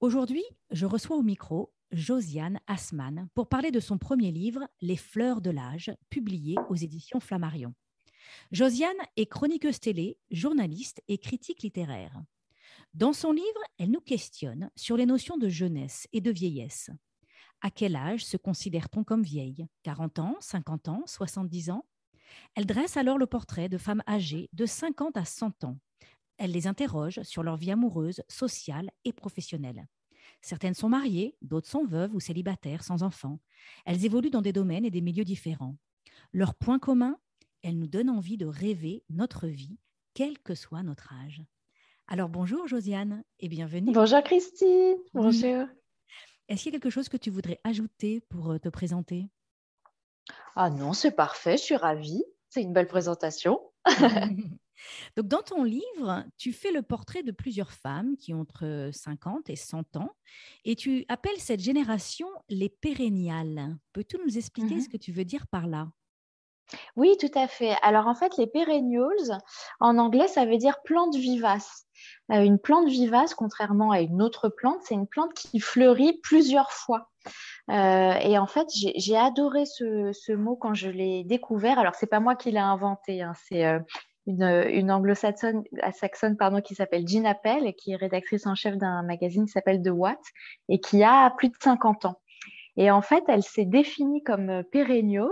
Aujourd'hui, je reçois au micro Josiane Assmann pour parler de son premier livre, Les fleurs de l'âge, publié aux éditions Flammarion. Josiane est chroniqueuse télé, journaliste et critique littéraire. Dans son livre, elle nous questionne sur les notions de jeunesse et de vieillesse. À quel âge se considère-t-on comme vieille? 40 ans, 50 ans, 70 ans? Elle dresse alors le portrait de femmes âgées de 50 à 100 ans. Elle les interroge sur leur vie amoureuse, sociale et professionnelle. Certaines sont mariées, d'autres sont veuves ou célibataires sans enfants. Elles évoluent dans des domaines et des milieux différents. Leur point commun, elles nous donnent envie de rêver notre vie, quel que soit notre âge. Alors bonjour Josiane et bienvenue. Bonjour Christine, Mm. bonjour. Est-ce qu'il y a quelque chose que tu voudrais ajouter pour te présenter? Ah non, c'est parfait, je suis ravie. C'est une belle présentation. Donc, dans ton livre, tu fais le portrait de plusieurs femmes qui ont entre 50 et 100 ans et tu appelles cette génération les pérenniales. Peux-tu nous expliquer ce Mhm. que tu veux dire par là? Oui, tout à fait. Alors en fait, les perennials, en anglais, ça veut dire plante vivace. Une plante vivace, contrairement à une autre plante, c'est une plante qui fleurit plusieurs fois. Et en fait, j'ai adoré ce mot quand je l'ai découvert. Alors, c'est pas moi qui l'ai inventé, hein, c'est une anglo-saxonne pardon, qui s'appelle Jean Appel et qui est rédactrice en chef d'un magazine qui s'appelle The What et qui a plus de 50 ans. Et en fait, elle s'est définie comme perennial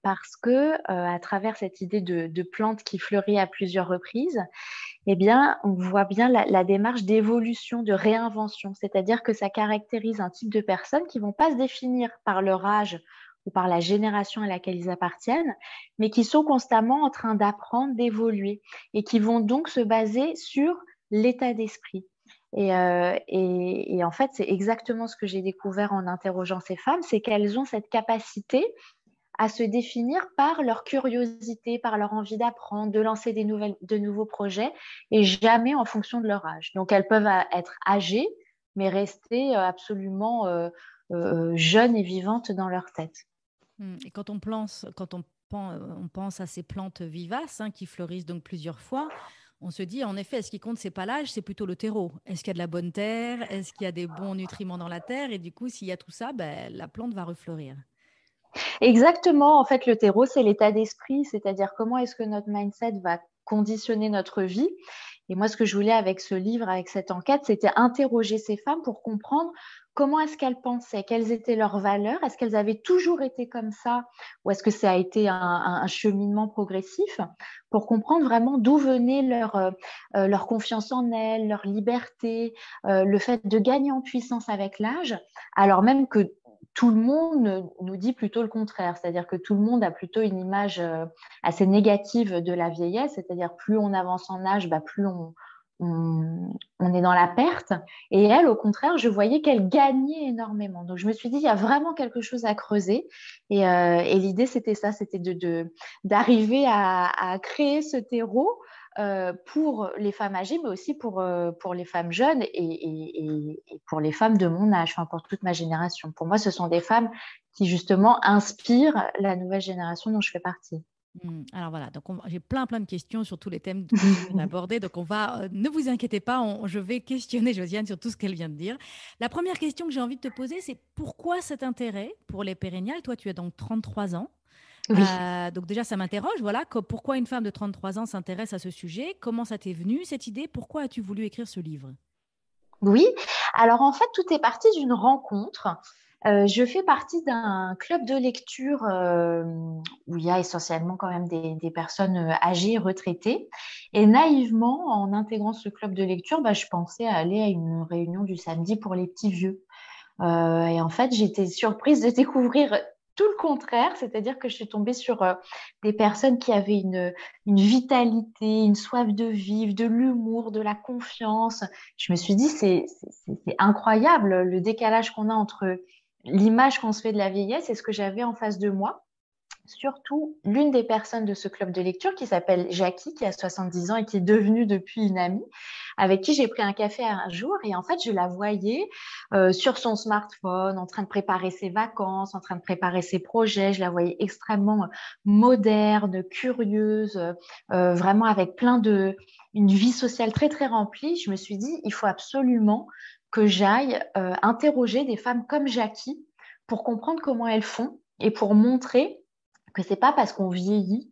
parce que à travers cette idée de plante qui fleurit à plusieurs reprises, eh bien, on voit bien la démarche d'évolution, de réinvention. C'est-à-dire que ça caractérise un type de personnes qui vont pas se définir par leur âge ou par la génération à laquelle ils appartiennent, mais qui sont constamment en train d'apprendre, d'évoluer et qui vont donc se baser sur l'état d'esprit. Et en fait, c'est exactement ce que j'ai découvert en interrogeant ces femmes, c'est qu'elles ont cette capacité à se définir par leur curiosité, par leur envie d'apprendre, de lancer de nouveaux projets et jamais en fonction de leur âge. Donc, elles peuvent être âgées, mais rester absolument jeunes et vivantes dans leur tête. Et on pense à ces plantes vivaces qui fleurissent donc plusieurs fois, on se dit en effet, ce qui compte, c'est pas l'âge, c'est plutôt le terreau. Est-ce qu'il y a de la bonne terre? Est-ce qu'il y a des bons nutriments dans la terre? Et du coup, s'il y a tout ça, ben, la plante va refleurir. Exactement, en fait, le terreau, c'est l'état d'esprit, c'est-à-dire comment est-ce que notre mindset va conditionner notre vie. Et moi, ce que je voulais avec ce livre, avec cette enquête, c'était interroger ces femmes pour comprendre comment est-ce qu'elles pensaient, quelles étaient leurs valeurs, est-ce qu'elles avaient toujours été comme ça ou est-ce que ça a été un cheminement progressif pour comprendre vraiment d'où venait leur confiance en elles, leur liberté, le fait de gagner en puissance avec l'âge, alors même que tout le monde nous dit plutôt le contraire, c'est-à-dire que tout le monde a plutôt une image assez négative de la vieillesse, c'est-à-dire plus on avance en âge, bah, plus on est dans la perte. Et elle, au contraire, je voyais qu'elle gagnait énormément. Donc je me suis dit, il y a vraiment quelque chose à creuser. Et l'idée, c'était ça, c'était d'arriver à créer ce terreau pour les femmes âgées, mais aussi pour les femmes jeunes et pour les femmes de mon âge, enfin pour toute ma génération. Pour moi, ce sont des femmes qui justement inspirent la nouvelle génération dont je fais partie. Alors voilà, donc j'ai plein de questions sur tous les thèmes que tu viens d'aborder. Donc on va, ne vous inquiétez pas, je vais questionner Josiane sur tout ce qu'elle vient de dire. La première question que j'ai envie de te poser, c'est pourquoi cet intérêt pour les pérennials? Toi, tu as donc 33 ans. Oui. Donc déjà, ça m'interroge, voilà, pourquoi une femme de 33 ans s'intéresse à ce sujet? Comment ça t'est venu, cette idée? Pourquoi as-tu voulu écrire ce livre? Oui, alors en fait, tout est parti d'une rencontre. Je fais partie d'un club de lecture où il y a essentiellement quand même des personnes âgées, retraitées. Et naïvement, en intégrant ce club de lecture, bah, je pensais à aller à une réunion du samedi pour les petits vieux. Et en fait, j'étais surprise de découvrir tout le contraire, c'est-à-dire que je suis tombée sur des personnes qui avaient une vitalité, une soif de vivre, de l'humour, de la confiance. Je me suis dit, c'est incroyable le décalage qu'on a entre l'image qu'on se fait de la vieillesse et ce que j'avais en face de moi. surtout l'une des personnes de ce club de lecture qui s'appelle Jackie, qui a 70 ans et qui est devenue depuis une amie, avec qui j'ai pris un café un jour. Et en fait, je la voyais sur son smartphone, en train de préparer ses vacances, en train de préparer ses projets. Je la voyais extrêmement moderne, curieuse, vraiment avec une vie sociale très, très remplie. Je me suis dit, il faut absolument que j'aille interroger des femmes comme Jackie pour comprendre comment elles font et pour montrer que c'est pas parce qu'on vieillit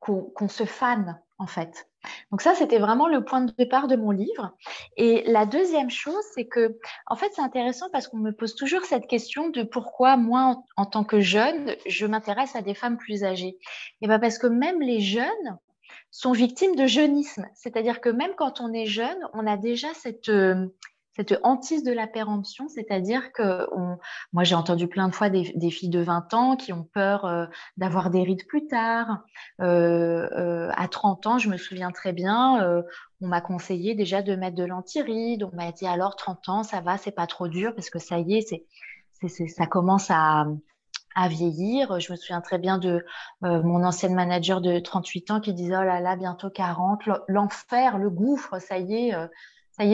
qu'on se fane, en fait. Donc ça, c'était vraiment le point de départ de mon livre. Et la deuxième chose, c'est que, en fait, c'est intéressant parce qu'on me pose toujours cette question de pourquoi moi, en tant que jeune, je m'intéresse à des femmes plus âgées. Et bien parce que même les jeunes sont victimes de jeunisme. C'est-à-dire que même quand on est jeune, on a déjà cette hantise de la péremption, c'est-à-dire que moi j'ai entendu plein de fois des filles de 20 ans qui ont peur d'avoir des rides plus tard. À 30 ans, je me souviens très bien, on m'a conseillé déjà de mettre de l'anti-rides. On m'a dit alors 30 ans, ça va, c'est pas trop dur parce que ça y est, ça commence à vieillir. Je me souviens très bien de mon ancienne manager de 38 ans qui disait, oh là là, bientôt 40, l'enfer, le gouffre, ça y est,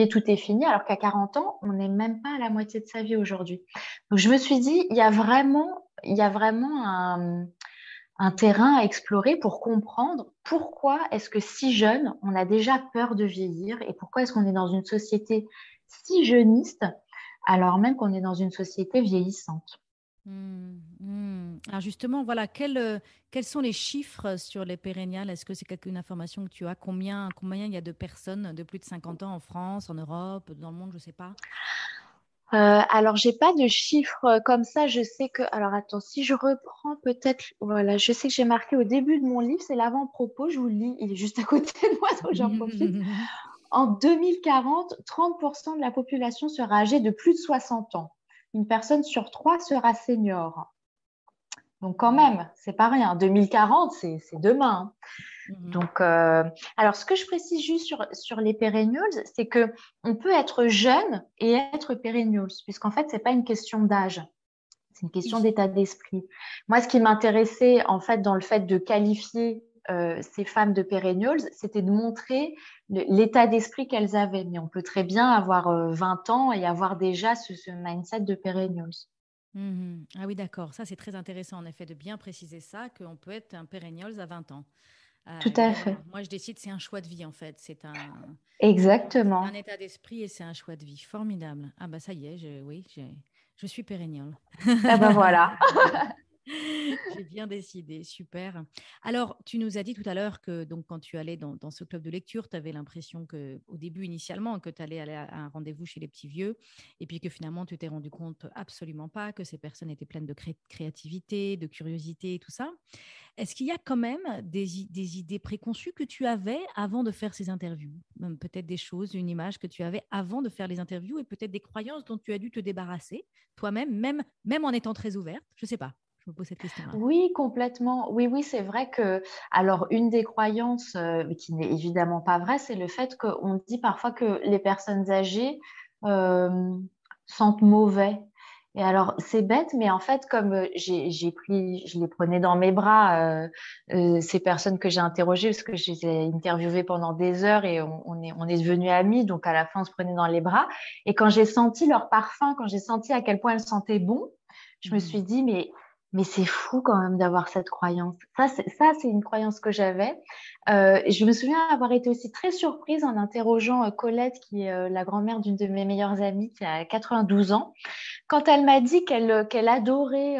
tout est fini. Alors qu'à 40 ans, on n'est même pas à la moitié de sa vie aujourd'hui. Donc je me suis dit, il y a vraiment un terrain à explorer pour comprendre pourquoi est-ce que si jeune, on a déjà peur de vieillir et pourquoi est-ce qu'on est dans une société si jeuniste alors même qu'on est dans une société vieillissante. Alors justement, voilà, quels sont les chiffres sur les pérennials? Est-ce que c'est une information que tu as? Combien il y a de personnes de plus de 50 ans en France, en Europe, dans le monde, je ne sais pas. Alors, j'ai pas de chiffres comme ça. Je sais que, alors attends, si je reprends peut-être, voilà, je sais que j'ai marqué au début de mon livre, c'est l'avant-propos, je vous le lis, il est juste à côté de moi, donc j'en profite. En 2040, 30% de la population sera âgée de plus de 60 ans. Une personne sur trois sera senior. Donc quand même, c'est pas rien. 2040, c'est demain, hein. Donc, alors, ce que je précise juste sur les perennials, c'est que on peut être jeune et être perennials, puisqu'en fait, c'est pas une question d'âge, c'est une question Oui. d'état d'esprit. Moi, ce qui m'intéressait, en fait, dans le fait de qualifier ces femmes de perennials, c'était de montrer l'état d'esprit qu'elles avaient. Mais on peut très bien avoir 20 ans et avoir déjà ce mindset de perennials. Ah oui, d'accord. Ça, c'est très intéressant, en effet, de bien préciser ça, qu'on peut être un perennials à 20 ans. Tout Et à donc, voilà, fait. moi, je décide, c'est un choix de vie, en fait. C'est un Exactement. état d'esprit et c'est un choix de vie. Formidable. Ah bah ça y est, oui, je suis perennial. Ah ben voilà. J'ai bien décidé, super. Alors, tu nous as dit tout à l'heure que donc, quand tu allais dans ce club de lecture, tu avais l'impression que, au début, initialement, que tu allais aller à un rendez-vous chez les petits vieux, et puis que finalement, tu t'es rendu compte absolument pas que ces personnes étaient pleines de créativité, de curiosité et tout ça. Est-ce qu'il y a quand même des idées préconçues que tu avais avant de faire ces interviews? Peut-être des choses, une image que tu avais avant de faire les interviews et peut-être des croyances dont tu as dû te débarrasser toi-même, même en étant très ouverte. Je ne sais pas. Je me pose cette question-là. Oui, complètement. Oui, oui, c'est vrai que, alors, une des croyances qui n'est évidemment pas vraie, c'est le fait qu'on dit parfois que les personnes âgées euh, sentent mauvais. Et alors, c'est bête, mais en fait, comme je les prenais dans mes bras, ces personnes que j'ai interrogées, parce que je les ai interviewées pendant des heures et on est devenus amis, donc à la fin, on se prenait dans les bras. Et quand j'ai senti leur parfum, quand j'ai senti à quel point elles sentaient bon, je me Mhm. suis dit, mais c'est fou quand même d'avoir cette croyance. Ça, c'est une croyance que j'avais. Je me souviens avoir été aussi très surprise en interrogeant Colette, qui est la grand-mère d'une de mes meilleures amies, qui a 92 ans, quand elle m'a dit qu'elle adorait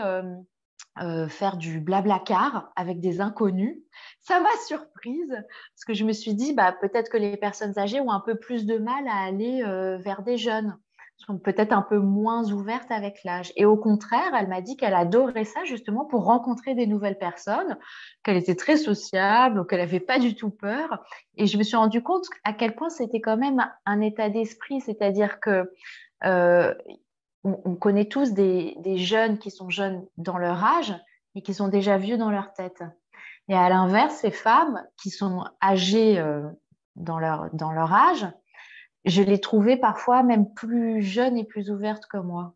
faire du blablacar avec des inconnus. Ça m'a surprise parce que je me suis dit, bah, peut-être que les personnes âgées ont un peu plus de mal à aller vers des jeunes, sont peut-être un peu moins ouvertes avec l'âge. Et au contraire, elle m'a dit qu'elle adorait ça justement pour rencontrer des nouvelles personnes, qu'elle était très sociable, qu'elle n'avait pas du tout peur. Et je me suis rendu compte à quel point c'était quand même un état d'esprit, c'est-à-dire que euh, on connaît tous des jeunes qui sont jeunes dans leur âge et qui sont déjà vieux dans leur tête. Et à l'inverse, ces femmes qui sont âgées dans leur âge, je les trouvais parfois même plus jeunes et plus ouvertes que moi.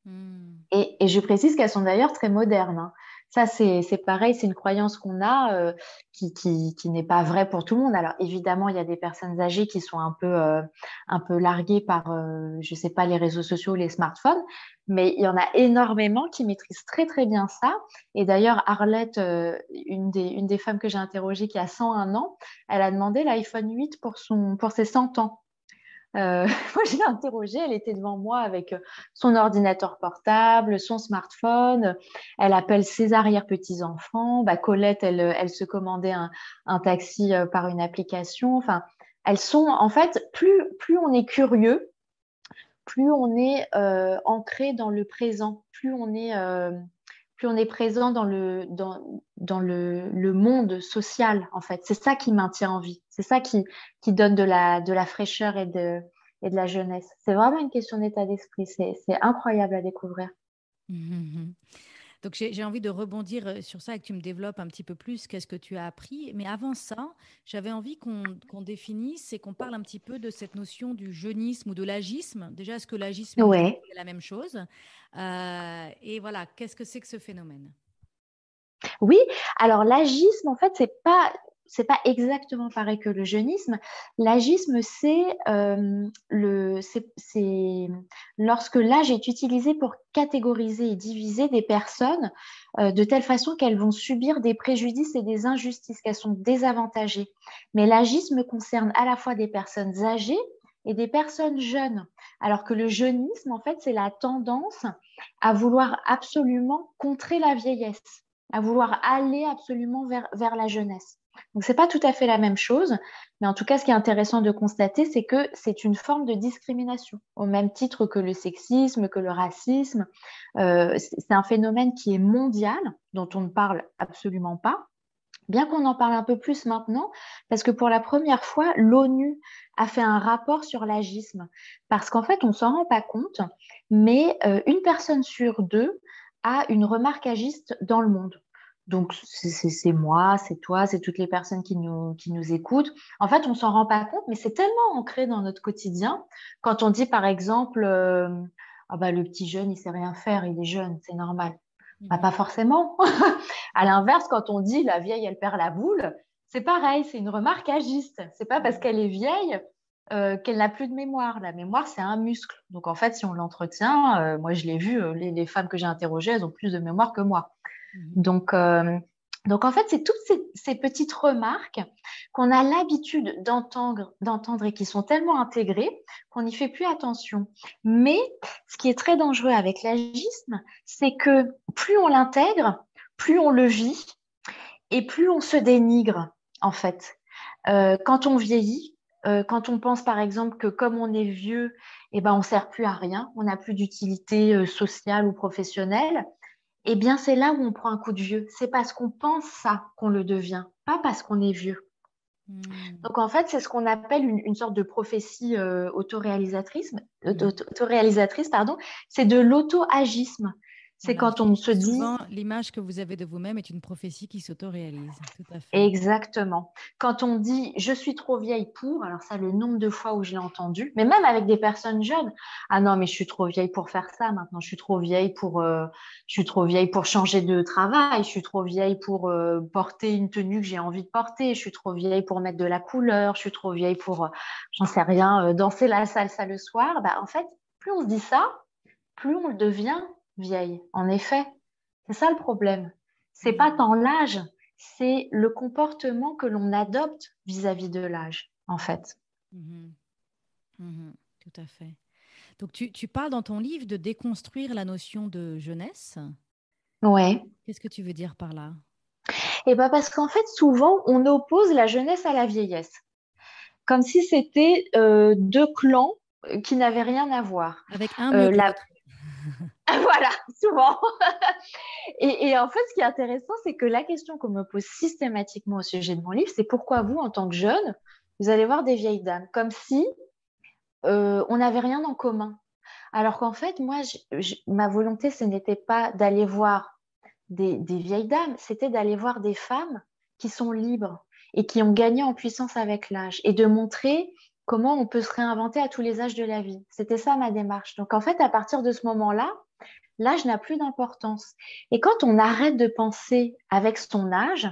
Hmm. Et je précise qu'elles sont d'ailleurs très modernes, hein. Ça, c'est pareil, c'est une croyance qu'on a qui n'est pas vraie pour tout le monde. Alors évidemment, il y a des personnes âgées qui sont un peu larguées par, je sais pas, les réseaux sociaux, les smartphones, mais il y en a énormément qui maîtrisent très très bien ça. Et d'ailleurs, Arlette, une des femmes que j'ai interrogées qui a 101 ans, elle a demandé l'iPhone 8 pour ses 100 ans. Moi, je l'ai interrogée, elle était devant moi avec son ordinateur portable, son smartphone. Elle appelle ses arrière-petits-enfants. Bah, Colette, elle se commandait un taxi par une application. Enfin, elles sont, en fait, plus on est curieux, plus on est ancré dans le présent, plus on est présent dans le monde social, en fait. C'est ça qui maintient en vie. C'est ça qui donne de la fraîcheur et de la jeunesse. C'est vraiment une question d'état d'esprit. C'est incroyable à découvrir. Mhm. Donc j'ai envie de rebondir sur ça et que tu me développes un petit peu plus qu'est-ce que tu as appris. Mais avant ça, j'avais envie qu'on définisse et qu'on parle un petit peu de cette notion du jeunisme ou de l'agisme. Déjà, est-ce que l'agisme et le jeunisme, Ouais. c'est la même chose? Et voilà, qu'est-ce que c'est que ce phénomène? Oui, alors l'agisme, en fait, c'est pas exactement pareil que le jeunisme. L'agisme, c'est lorsque l'âge est utilisé pour catégoriser et diviser des personnes de telle façon qu'elles vont subir des préjudices et des injustices, qu'elles sont désavantagées. Mais l'agisme concerne à la fois des personnes âgées et des personnes jeunes, alors que le jeunisme, en fait, c'est la tendance à vouloir absolument contrer la vieillesse, à vouloir aller absolument vers la jeunesse. Donc, c'est pas tout à fait la même chose, mais en tout cas, ce qui est intéressant de constater, c'est que c'est une forme de discrimination, au même titre que le sexisme, que le racisme. C'est un phénomène qui est mondial, dont on ne parle absolument pas, bien qu'on en parle un peu plus maintenant, parce que pour la première fois, l'ONU a fait un rapport sur l'agisme, parce qu'en fait, on ne s'en rend pas compte, mais une personne sur deux a une remarque agiste dans le monde. Donc, c'est moi, c'est toi, c'est toutes les personnes qui nous écoutent. En fait, on s'en rend pas compte, mais c'est tellement ancré dans notre quotidien. Quand on dit, par exemple, ah bah, le petit jeune, il sait rien faire, il est jeune, c'est normal. Bah, pas Mhm. forcément. À l'inverse, quand on dit la vieille, elle perd la boule, c'est pareil, c'est une remarque agiste. C'est pas parce Mhm. qu'elle est vieille qu'elle n'a plus de mémoire. La mémoire, c'est un muscle. Donc en fait, si on l'entretient, moi je l'ai vu, les femmes que j'ai interrogées, elles ont plus de mémoire que moi. Mhm. Donc, donc en fait, c'est toutes ces petites remarques qu'on a l'habitude d'entendre et qui sont tellement intégrées qu'on n'y fait plus attention. Mais ce qui est très dangereux avec l'agisme, c'est que plus on l'intègre, plus on le vit et plus on se dénigre, en fait. Quand on vieillit, quand on pense par exemple que comme on est vieux, eh ben, on ne sert plus à rien, on n'a plus d'utilité sociale ou professionnelle, eh bien, c'est là où on prend un coup de vieux. C'est parce qu'on pense ça qu'on le devient, pas parce qu'on est vieux. Mhm. Donc, en fait, c'est ce qu'on appelle une sorte de prophétie Mhm. autoréalisatrice, pardon. C'est de l'auto-agisme. C'est Voilà, quand on se souvent, dit l'image que vous avez de vous-même est une prophétie qui s'autoréalise. Tout à fait. exactement. Quand on dit je suis trop vieille pour, alors ça, le nombre de fois où je l'ai entendu, mais même avec des personnes jeunes, ah non, mais je suis trop vieille pour faire ça maintenant, je suis trop vieille pour changer de travail, je suis trop vieille pour porter une tenue que j'ai envie de porter, je suis trop vieille pour mettre de la couleur, je suis trop vieille pour, j'en sais rien, danser la salsa le soir. Bah, en fait, plus on se dit ça, plus on le devient vieille. En effet, c'est ça le problème. C'est pas Mhm. tant l'âge, c'est le comportement que l'on adopte vis-à-vis de l'âge, en fait. Mhm. Mhm. Tout à fait. Donc, tu parles dans ton livre de déconstruire la notion de jeunesse. Ouais. Qu'est-ce que tu veux dire par là? Et ben parce qu'en fait, souvent, on oppose la jeunesse à la vieillesse, comme si c'était deux clans qui n'avaient rien à voir. Avec un mieux que La... l'autre. Voilà, souvent. Et en fait, ce qui est intéressant, c'est que la question qu'on me pose systématiquement au sujet de mon livre, c'est pourquoi vous, en tant que jeune, vous allez voir des vieilles dames, comme si on n'avait rien en commun. Alors qu'en fait, moi, ma volonté, ce n'était pas d'aller voir des vieilles dames, c'était d'aller voir des femmes qui sont libres et qui ont gagné en puissance avec l'âge et de montrer comment on peut se réinventer à tous les âges de la vie. C'était ça ma démarche. Donc en fait, à partir de ce moment-là, L'âge n'a plus d'importance. Et quand on arrête de penser avec son âge,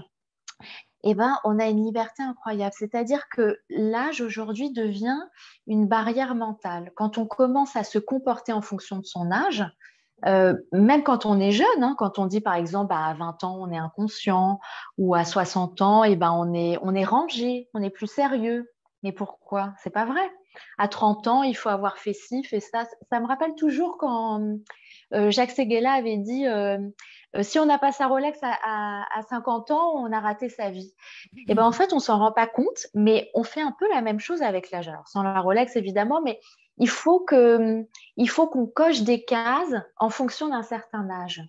eh ben, on a une liberté incroyable. C'est-à-dire que l'âge aujourd'hui devient une barrière mentale. Quand on commence à se comporter en fonction de son âge, même quand on est jeune, hein, quand on dit par exemple bah, à 20 ans on est inconscient ou à 60 ans eh ben, on est rangé, on est plus sérieux. Mais pourquoi? C'est pas vrai. À 30 ans, il faut avoir fait ci, fait ça. Ça me rappelle toujours quand Jacques Séguéla avait dit si on n'a pas sa Rolex à 50 ans, on a raté sa vie. Et ben en fait, on s'en rend pas compte, mais on fait un peu la même chose avec l'âge. Alors sans la Rolex évidemment, mais il faut que, il faut qu'on coche des cases en fonction d'un certain âge.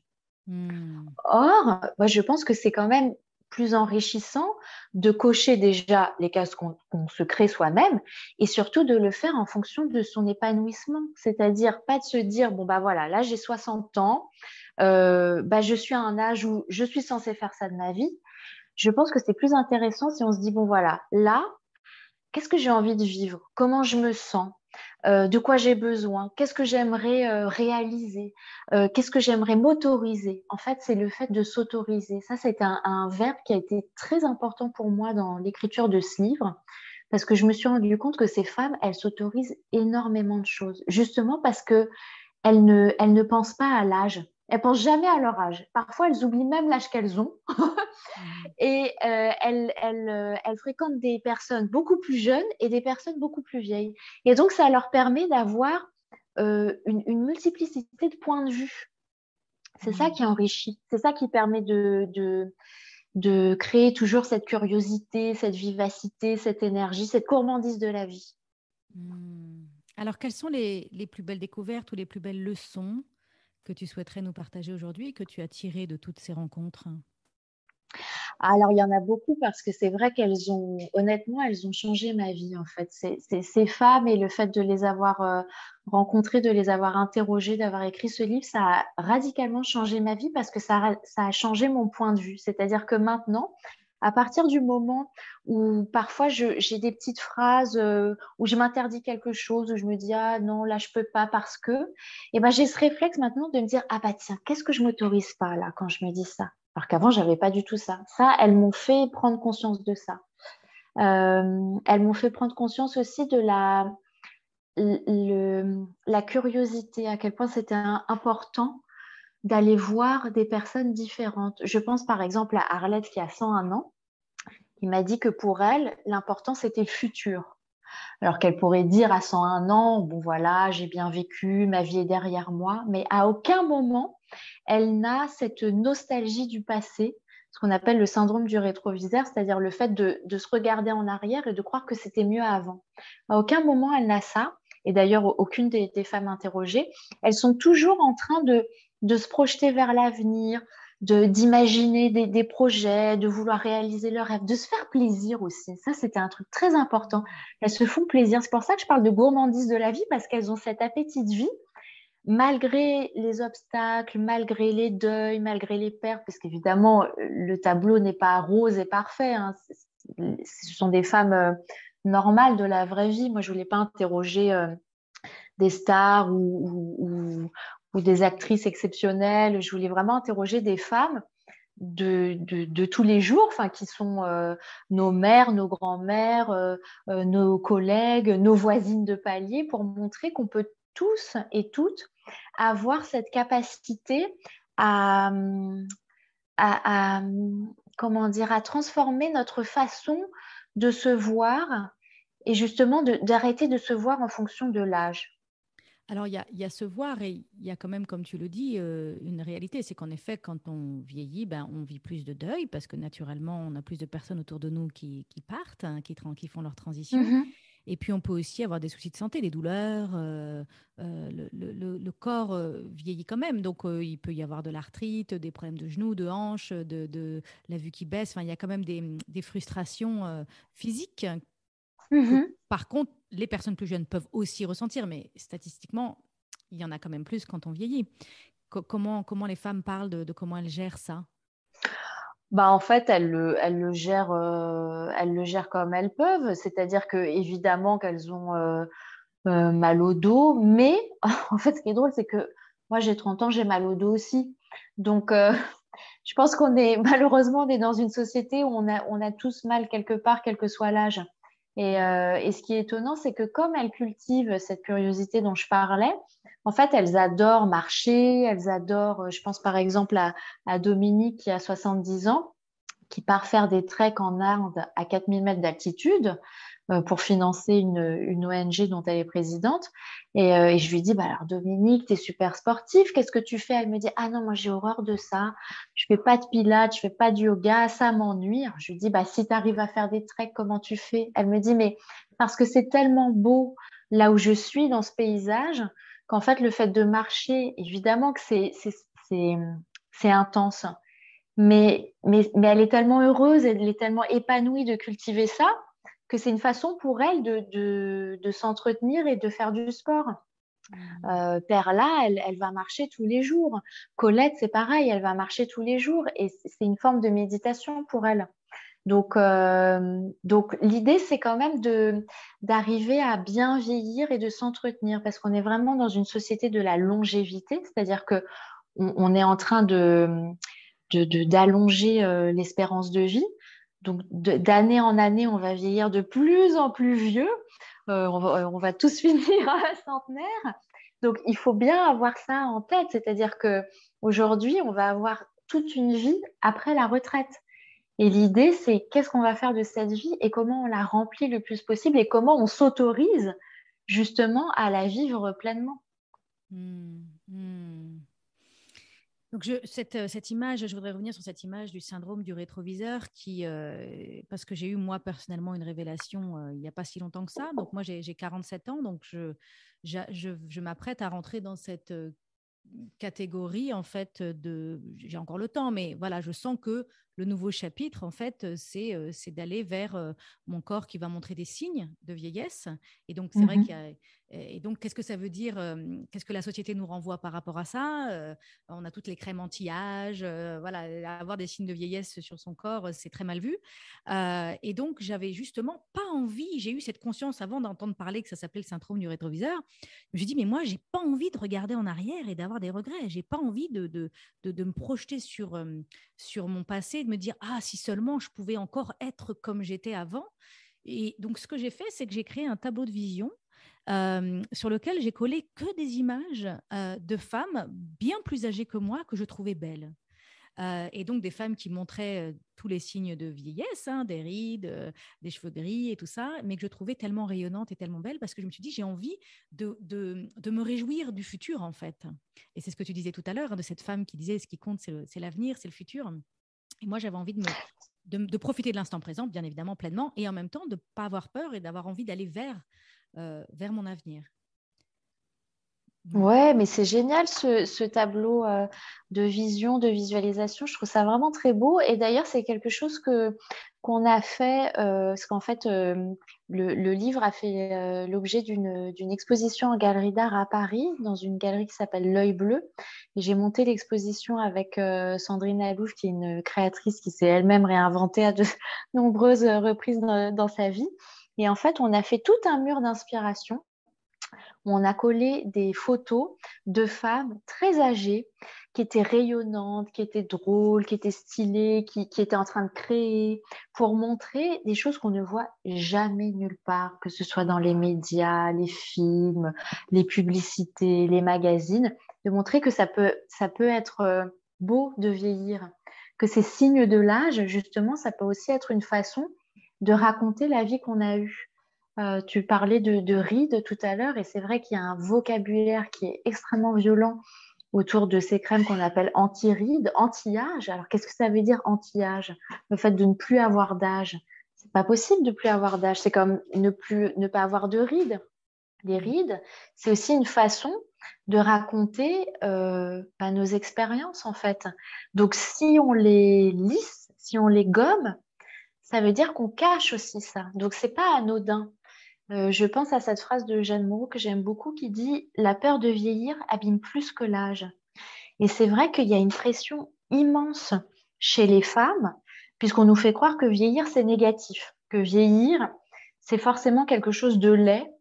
Hmm. Or, moi, je pense que c'est quand même plus enrichissant de cocher déjà les cases qu'on se crée soi-même et surtout de le faire en fonction de son épanouissement. C'est-à-dire pas de se dire, bon, bah voilà, là j'ai 60 ans, bah, je suis à un âge où je suis censée faire ça de ma vie. Je pense que c'est plus intéressant si on se dit, bon voilà, là, qu'est-ce que j'ai envie de vivre? Comment je me sens? De quoi j'ai besoin? Qu'est-ce que j'aimerais réaliser? Qu'est-ce que j'aimerais m'autoriser? En fait, c'est le fait de s'autoriser. Ça, c'est un verbe qui a été très important pour moi dans l'écriture de ce livre, parce que je me suis rendu compte que ces femmes, elles s'autorisent énormément de choses, justement parce que elles ne pensent pas à l'âge. Elles pensent jamais à leur âge. Parfois, elles oublient même l'âge qu'elles ont. Mhm. Et elles fréquentent des personnes beaucoup plus jeunes et des personnes beaucoup plus vieilles. Et donc, ça leur permet d'avoir une multiplicité de points de vue. C'est ça qui enrichit. C'est ça qui permet de créer toujours cette curiosité, cette vivacité, cette énergie, cette gourmandise de la vie. Hmm. Alors, quelles sont les plus belles découvertes ou les plus belles leçons que tu souhaiterais nous partager aujourd'hui et que tu as tirées de toutes ces rencontres? Alors, il y en a beaucoup parce que c'est vrai honnêtement, elles ont changé ma vie, en fait. Ces femmes et le fait de les avoir rencontrées, de les avoir interrogées, d'avoir écrit ce livre, ça a radicalement changé ma vie parce que ça a changé mon point de vue. C'est-à-dire que maintenant, à partir du moment où parfois j'ai des petites phrases où je m'interdis quelque chose, où je me dis, ah non, là, je peux pas parce que, et ben, j'ai ce réflexe maintenant de me dire, ah bah tiens, qu'est-ce que je m'autorise pas là quand je me dis ça? Alors qu'avant, j'avais pas du tout ça. Ça, elles m'ont fait prendre conscience de ça. Elles m'ont fait prendre conscience aussi de la curiosité, à quel point c'était important d'aller voir des personnes différentes. Je pense par exemple à Arlette qui a 101 ans, qui m'a dit que pour elle, l'important c'était le futur. Alors qu'elle pourrait dire à 101 ans, bon voilà, j'ai bien vécu, ma vie est derrière moi, mais à aucun moment elle n'a cette nostalgie du passé, ce qu'on appelle le syndrome du rétroviseur, c'est-à-dire le fait de se regarder en arrière et de croire que c'était mieux avant. À aucun moment elle n'a ça, et d'ailleurs aucune des femmes interrogées, elles sont toujours en train de se projeter vers l'avenir, d'imaginer des projets, de vouloir réaliser leurs rêves, de se faire plaisir aussi. Ça, c'était un truc très important. Elles se font plaisir. C'est pour ça que je parle de gourmandise de la vie, parce qu'elles ont cet appétit de vie malgré les obstacles, malgré les deuils, malgré les pertes, parce qu'évidemment, le tableau n'est pas rose et parfait, hein. Ce sont des femmes normales de la vraie vie. Moi, je ne voulais pas interroger des stars ou des actrices exceptionnelles. Je voulais vraiment interroger des femmes de tous les jours, enfin, qui sont nos mères, nos grands-mères, nos collègues, nos voisines de palier, pour montrer qu'on peut tous et toutes avoir cette capacité à, à, comment dire, à transformer notre façon de se voir et justement d'arrêter de se voir en fonction de l'âge. Alors, il y a se voir et il y a quand même, comme tu le dis, une réalité. C'est qu'en effet, quand on vieillit, ben, on vit plus de deuil parce que naturellement, on a plus de personnes autour de nous qui partent, hein, qui font leur transition. Mhm, Et puis, on peut aussi avoir des soucis de santé, des douleurs. Le corps vieillit quand même. Donc, il peut y avoir de l'arthrite, des problèmes de genoux, de hanches, de la vue qui baisse. Enfin, il y a quand même des frustrations physiques que, mhm. par contre, les personnes plus jeunes peuvent aussi ressentir. Mais statistiquement, il y en a quand même plus quand on vieillit. Comment les femmes parlent de comment elles gèrent ça? Bah, en fait, elles le gèrent comme elles peuvent, c'est-à-dire que évidemment qu'elles ont mal au dos, mais en fait, ce qui est drôle, c'est que Moi, j'ai 30 ans, j'ai mal au dos aussi. Donc, je pense malheureusement, on est dans une société où on a tous mal quelque part, quel que soit l'âge. Et ce qui est étonnant, c'est que comme elles cultivent cette curiosité dont je parlais, en fait, elles adorent marcher, elles adorent, je pense par exemple à Dominique qui a 70 ans, qui part faire des treks en Inde à 4000 mètres d'altitude pour financer une ONG dont elle est présidente. Et je lui dis, bah alors Dominique, tu es super sportif, qu'est-ce que tu fais? Elle me dit, ah non, moi j'ai horreur de ça, je fais pas de pilates, je fais pas de yoga, ça m'ennuie. Alors, je lui dis, bah si tu arrives à faire des treks, comment tu fais? Elle me dit, mais parce que c'est tellement beau là où je suis dans ce paysage, qu'en fait le fait de marcher, évidemment que c'est intense. Mais elle est tellement heureuse, elle est tellement épanouie de cultiver ça que c'est une façon pour elle de s'entretenir et de faire du sport. Mm. Perla, elle va marcher tous les jours. Colette, c'est pareil, elle va marcher tous les jours et c'est une forme de méditation pour elle. Donc l'idée, c'est quand même d'arriver à bien vieillir et de s'entretenir parce qu'on est vraiment dans une société de la longévité, c'est-à-dire que on est en train d'allonger l'espérance de vie. Donc, d'année en année, on va vieillir de plus en plus vieux. On va tous finir à centenaire. Donc, il faut bien avoir ça en tête. C'est-à-dire que aujourd'hui, on va avoir toute une vie après la retraite. Et l'idée, c'est qu'est-ce qu'on va faire de cette vie et comment on la remplit le plus possible et comment on s'autorise justement à la vivre pleinement. Mm. Mm. Donc, cette image, je voudrais revenir sur cette image du syndrome du rétroviseur parce que j'ai eu moi personnellement une révélation il n'y a pas si longtemps que ça. Donc, moi, j'ai 47 ans, donc je m'apprête à rentrer dans cette catégorie, en fait, j'ai encore le temps, mais voilà, je sens que le nouveau chapitre, en fait, c'est d'aller vers mon corps qui va montrer des signes de vieillesse. Et donc, c'est vrai qu'il y Mhm. a. Et donc, qu'est-ce que ça veut dire? Qu'est-ce que la société nous renvoie par rapport à ça? On a toutes les crèmes anti-âge. Voilà, avoir des signes de vieillesse sur son corps, c'est très mal vu. Et donc, j'avais justement pas envie. J'ai eu cette conscience avant d'entendre parler que ça s'appelait le syndrome du rétroviseur. Je me suis dit, mais moi, j'ai pas envie de regarder en arrière et d'avoir des regrets. J'ai pas envie de me projeter sur mon passé, de me dire, ah, si seulement je pouvais encore être comme j'étais avant. Et donc, ce que j'ai fait, c'est que j'ai créé un tableau de vision sur lequel j'ai collé que des images de femmes bien plus âgées que moi que je trouvais belles. Et donc des femmes qui montraient tous les signes de vieillesse, hein, des rides, des cheveux gris et tout ça, mais que je trouvais tellement rayonnantes et tellement belles parce que je me suis dit, j'ai envie de me réjouir du futur, en fait. Et c'est ce que tu disais tout à l'heure, hein, de cette femme qui disait, ce qui compte, c'est l'avenir, c'est le futur. Et moi, j'avais envie de profiter de l'instant présent, bien évidemment, pleinement, et en même temps, de ne pas avoir peur et d'avoir envie d'aller vers mon avenir. Voilà. Ouais, mais c'est génial ce tableau de vision, de visualisation. Je trouve ça vraiment très beau. Et d'ailleurs, c'est quelque chose qu'on a fait, parce qu'en fait, le livre a fait l'objet d'une exposition en galerie d'art à Paris, dans une galerie qui s'appelle L'Œil Bleu. Et j'ai monté l'exposition avec Sandrine Alouf, qui est une créatrice qui s'est elle-même réinventée à de nombreuses reprises dans sa vie. Et en fait, on a fait tout un mur d'inspiration où on a collé des photos de femmes très âgées qui étaient rayonnantes, qui étaient drôles, qui étaient stylées, qui étaient en train de créer pour montrer des choses qu'on ne voit jamais nulle part, que ce soit dans les médias, les films, les publicités, les magazines, de montrer que ça peut être beau de vieillir, que ces signes de l'âge, justement, ça peut aussi être une façon de raconter la vie qu'on a eue. Tu parlais de rides tout à l'heure et c'est vrai qu'il y a un vocabulaire qui est extrêmement violent autour de ces crèmes qu'on appelle anti-rides, anti-âge. Alors, qu'est-ce que ça veut dire anti-âge? Le fait de ne plus avoir d'âge. C'est pas possible de plus avoir d'âge. C'est comme ne pas avoir de rides. Les Mm. rides, c'est aussi une façon de raconter nos expériences en fait. Donc, si on les lisse, si on les gomme, ça veut dire qu'on cache aussi ça. Donc, c'est pas anodin. Je pense à cette phrase de Jeanne Moreau que j'aime beaucoup qui dit: La peur de vieillir abîme plus que l'âge. Et c'est vrai qu'il y a une pression immense chez les femmes, puisqu'on nous fait croire que vieillir, c'est négatif, que vieillir, c'est forcément quelque chose de laid,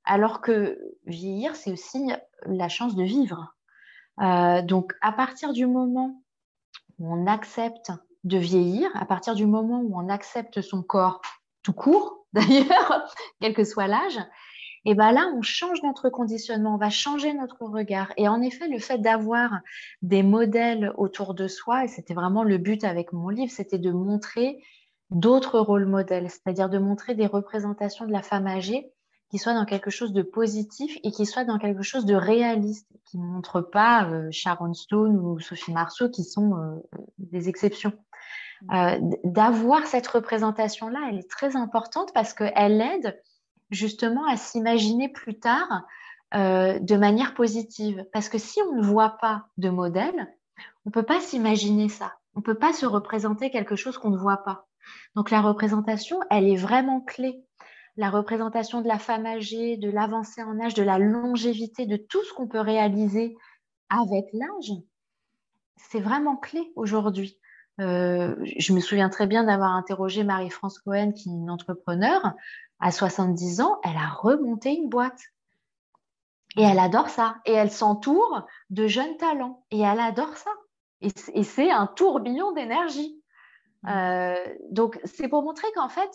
alors que vieillir, c'est aussi la chance de vivre. Donc, à partir du moment où on accepte de vieillir, à partir du moment où on accepte son corps tout court, d'ailleurs, quel que soit l'âge, et ben là, on change notre conditionnement, on va changer notre regard. Et en effet, le fait d'avoir des modèles autour de soi, et c'était vraiment le but avec mon livre, c'était de montrer d'autres rôles modèles, c'est-à-dire de montrer des représentations de la femme âgée qui soient dans quelque chose de positif et qui soient dans quelque chose de réaliste, qui ne montrent pas Sharon Stone ou Sophie Marceau, qui sont des exceptions. D'avoir cette représentation-là, elle est très importante parce qu'elle aide justement à s'imaginer plus tard de manière positive. Parce que si on ne voit pas de modèle, on ne peut pas s'imaginer ça. On ne peut pas se représenter quelque chose qu'on ne voit pas. Donc la représentation, elle est vraiment clé. La représentation de la femme âgée, de l'avancée en âge, de la longévité, de tout ce qu'on peut réaliser avec l'âge, c'est vraiment clé aujourd'hui. Je me souviens très bien d'avoir interrogé Marie-France Cohen, qui est une entrepreneure. À 70 ans, elle a remonté une boîte. Et elle adore ça. Et elle s'entoure de jeunes talents. Et elle adore ça. Et c'est un tourbillon d'énergie. Donc, c'est pour montrer qu'en fait,